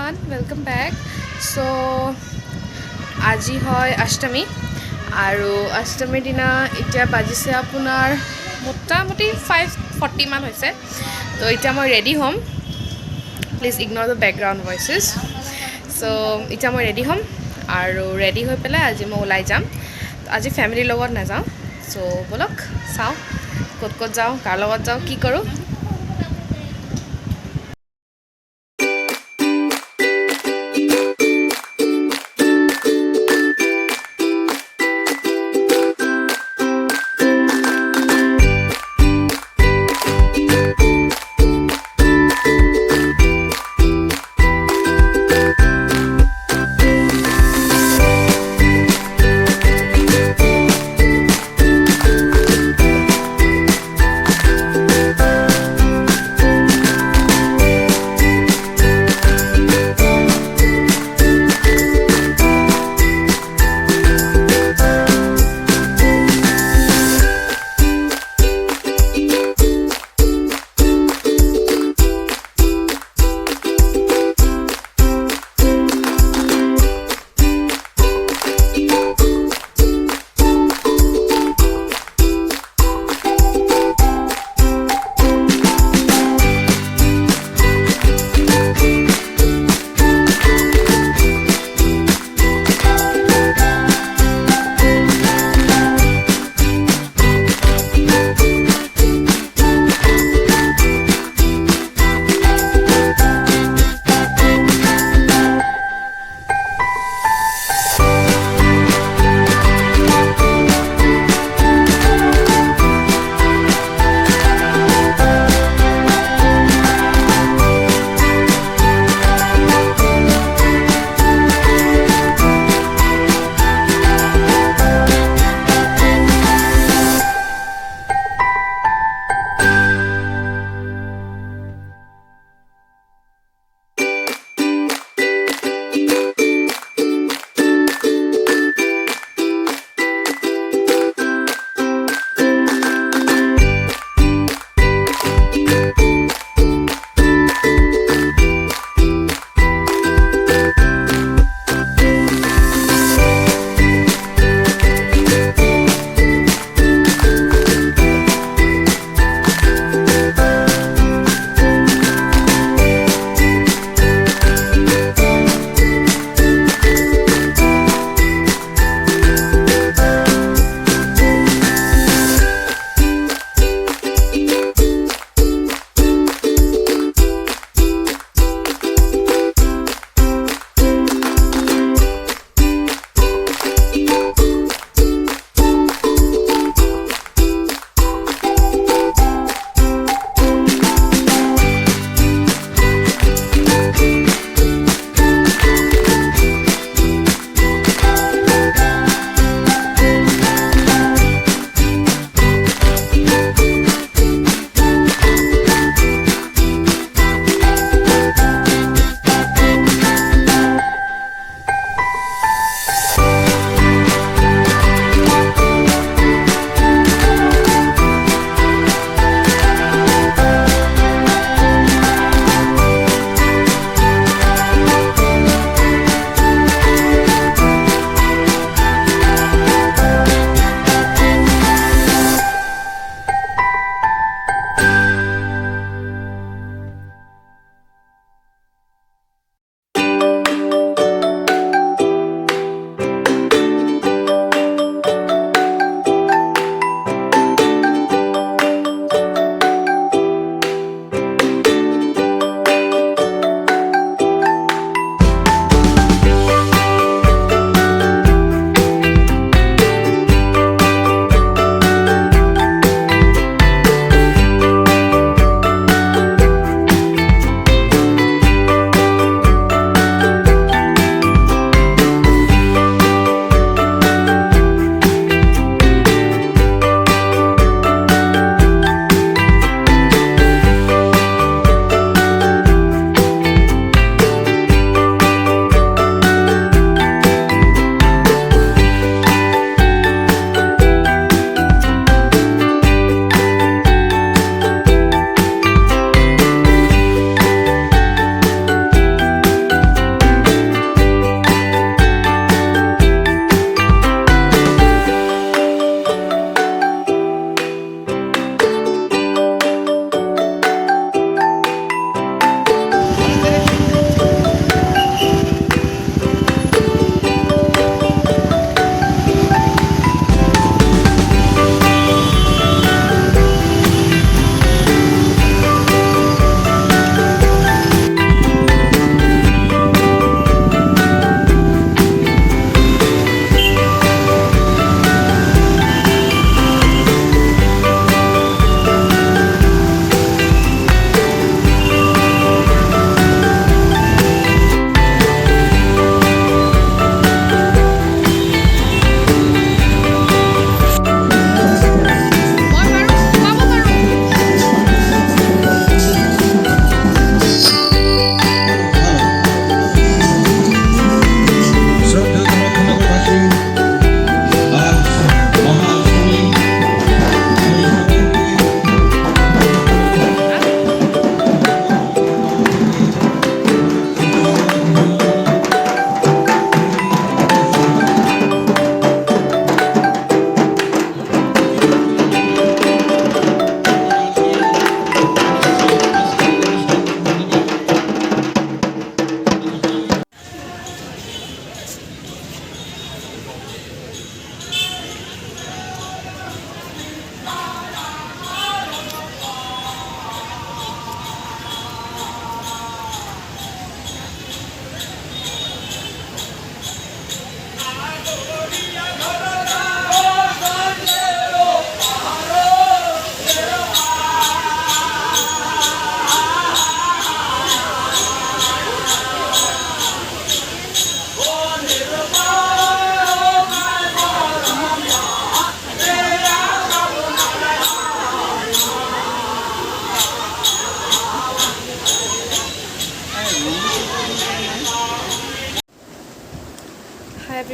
everyone, welcome back. So আজি হয় অষ্টমী আৰু অষ্টমীৰ দিনা এতিয়া বাজিছে আপোনাৰ মোটামুটি 5:40 মান হৈছে তো এতিয়া মই ৰেডি হ'ম please ignore the background voices so এতিয়া মই ৰেডি হ'ম আৰু ৰেডি হৈ পেলাই আজি মই ওলাই যাম আজি ফেমিলিৰ লগত নাযাওঁ সো বলক চাওঁ ক'ত ক'ত যাওঁ কাৰ লগত যাওঁ কি কৰোঁ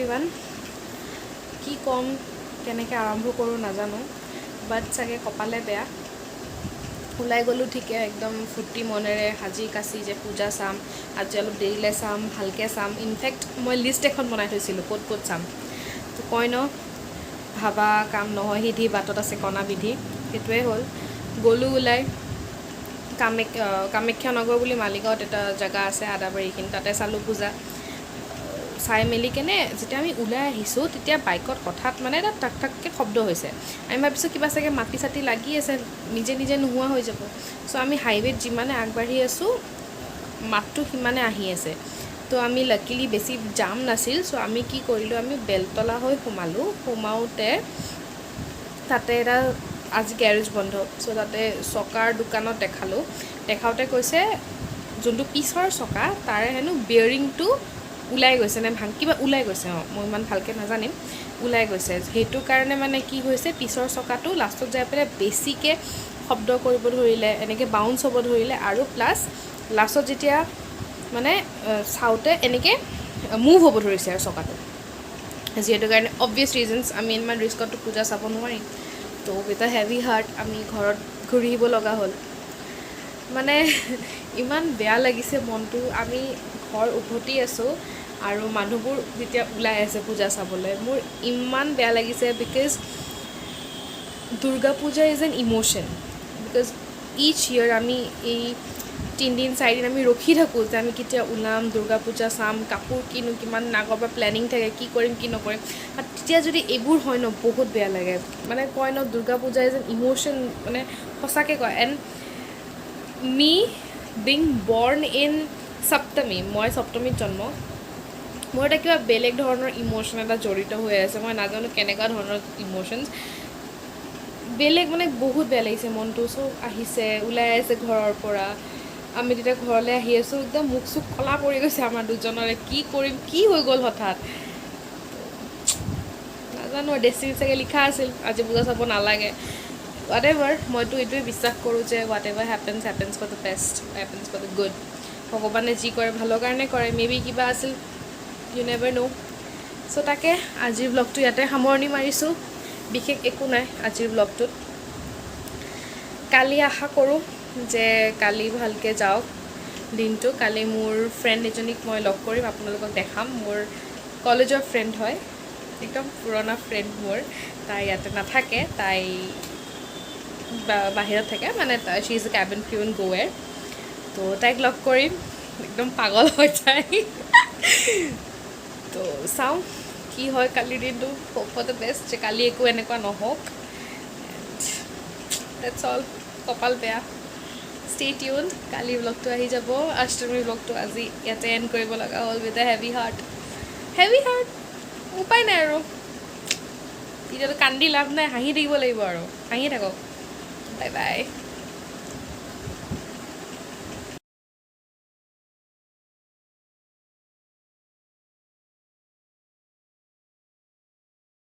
এভৰিৱান কি ক'ম কেনেকৈ আৰম্ভ কৰোঁ নাজানো বাট চাগে কপালে বেয়া ওলাই গ'লোঁ ঠিকে একদম ফূৰ্তি মনেৰে সাজি কাচি যে পূজা চাম আজি অলপ দেৰিলৈ চাম ভালকৈ চাম ইনফেক্ট মই লিষ্ট এখন বনাই থৈছিলোঁ ক'ত ক'ত চাম তো কয় ন ভাবা কাম নহয় সিদ্ধি বাটত আছে কণা বিধি সেইটোৱে হ'ল গ'লোঁ ওলাই কামাখ্যা নগৰ বুলি মালিগাঁৱত এটা জেগা আছে আদাবাৰীখিনি তাতে চালোঁ পূজা চাই মেলি কেনে যেতিয়া আমি ওলাই আহিছোঁ তেতিয়া বাইকত হঠাৎ মানে এটা টাক টাককৈ শব্দ হৈছে আমি ভাবিছোঁ কিবা চাগে মাটি চাটি লাগি আছে নিজে নিজে নোহোৱা হৈ যাব চ' আমি হাইৱেত যিমানে আগবাঢ়ি আছোঁ মাতটো সিমানে আহি আছে তো আমি লাকিলি বেছি জাম নাছিল চ' আমি কি কৰিলোঁ আমি বেলতলা হৈ সোমালোঁ সোমাওঁতে তাতে এটা আজি গেৰেজ বন্ধ চ' তাতে চকাৰ দোকানত দেখাওঁতে কৈছে যোনটো পিছৰ চকা তাৰে হেনো বিয়েৰিংটো ওলাই গৈছে নে কিবা ওলাই গৈছে মই ইমান ভালকৈ নাজানিম ওলাই গৈছে সেইটো কাৰণে মানে কি হৈছে পিছৰ চকাটো লাষ্টত যাই পেলাই বেছিকৈ শব্দ কৰিব ধৰিলে এনেকৈ বাউন্স হ'ব ধৰিলে আৰু প্লাছ লাষ্টত যেতিয়া মানে চাওঁতে এনেকৈ মুভ হ'ব ধৰিছে আৰু চকাটো যিহেতু কাৰণে অবভিয়াছ ৰিজনছ আমি ইমান ৰিস্কতো পূজা চাব নোৱাৰিম তো উইথ আ হেভি হাৰ্ট আমি ঘৰত ঘূৰি আহিব লগা হ'ল মানে ইমান বেয়া লাগিছে মনটো আমি ঘৰ উভতি আছোঁ আৰু মানুহবোৰ যেতিয়া ওলাই আছে পূজা চাবলৈ মোৰ ইমান বেয়া লাগিছে because Durga Puja is an emotion because each year আমি এই 3 দিন 4 দিন আমি ৰখি থাকোঁ যে আমি কেতিয়া ওলাম দুৰ্গা পূজা চাম কাপোৰ কিনো কিমান আগৰ পৰা প্লেনিং থাকে কি কৰিম কি নকৰিম আৰু তেতিয়া যদি এইবোৰ হয় ন বহুত বেয়া লাগে মানে কয় ন Durga Puja is an emotion মানে সঁচাকৈ কয় এণ্ড মি বিং বৰ্ণ ইন সপ্তমী মই সপ্তমীত জন্ম মোৰ এটা কিবা বেলেগ ধৰণৰ ইম'শ্যন এটা জড়িত হৈ আছে মই নাজানো কেনেকুৱা ধৰণৰ ইম'শ্যনছ বেলেগ মানে বহুত বেয়া লাগিছে মনটো চব আহিছে ওলাই আছে ঘৰৰ পৰা আমি তেতিয়া ঘৰলৈ আহি আছোঁ একদম মুখ চুখ কলা পৰি গৈছে আমাৰ দুজনৰে কি কৰিম কি হৈ গ'ল হঠাৎ নাজানো ডেষ্টিনিত চাগে লিখা আছিল আজি পূজা চাব নালাগে হোৱাট এভাৰ মইতো এইটোৱে বিশ্বাস কৰোঁ যে whatever happens for the best happens for the good ভগৱানে যি কৰে ভালৰ কাৰণে কৰে মে বি কিবা আছিল ইউ নেভাৰ ন' চ' তাকে আজিৰ ব্লগটো ইয়াতে সামৰণি মাৰিছোঁ বিশেষ একো নাই আজিৰ ব্লগটোত কালি আশা কৰোঁ যে কালি ভালকৈ যাওক দিনটো কালি মোৰ ফ্ৰেণ্ড এজনীক মই লগ কৰিম আপোনালোকক দেখাম মোৰ কলেজৰ ফ্ৰেণ্ড হয় একদম পুৰণা ফ্ৰেণ্ড মোৰ তাই ইয়াতে নাথাকে তাই বাহিৰত থাকে মানে she is a cabin crew in GoAir তো তাইক লগ কৰিম একদম পাগল হৈ যায় তো চাওঁ কি হয় কালিৰ দিনটো হোপ ফৰ দ্য বেষ্ট যে কালি একো এনেকুৱা নহওক ডেটছ অল কপাল বেয়া ষ্টে টিউন কালি ব্লগটো আহি যাব অষ্টমী ব্লগটো আজি ইয়াতে এণ্ড কৰিব লগা হ'ল উইথ এ হেভি হাৰ্ট উপায় নাই আৰু এতিয়াতো কান্দি লাভ নাই হাঁহি থাকিব লাগিব আৰু হাঁহি থাকক বাই বাই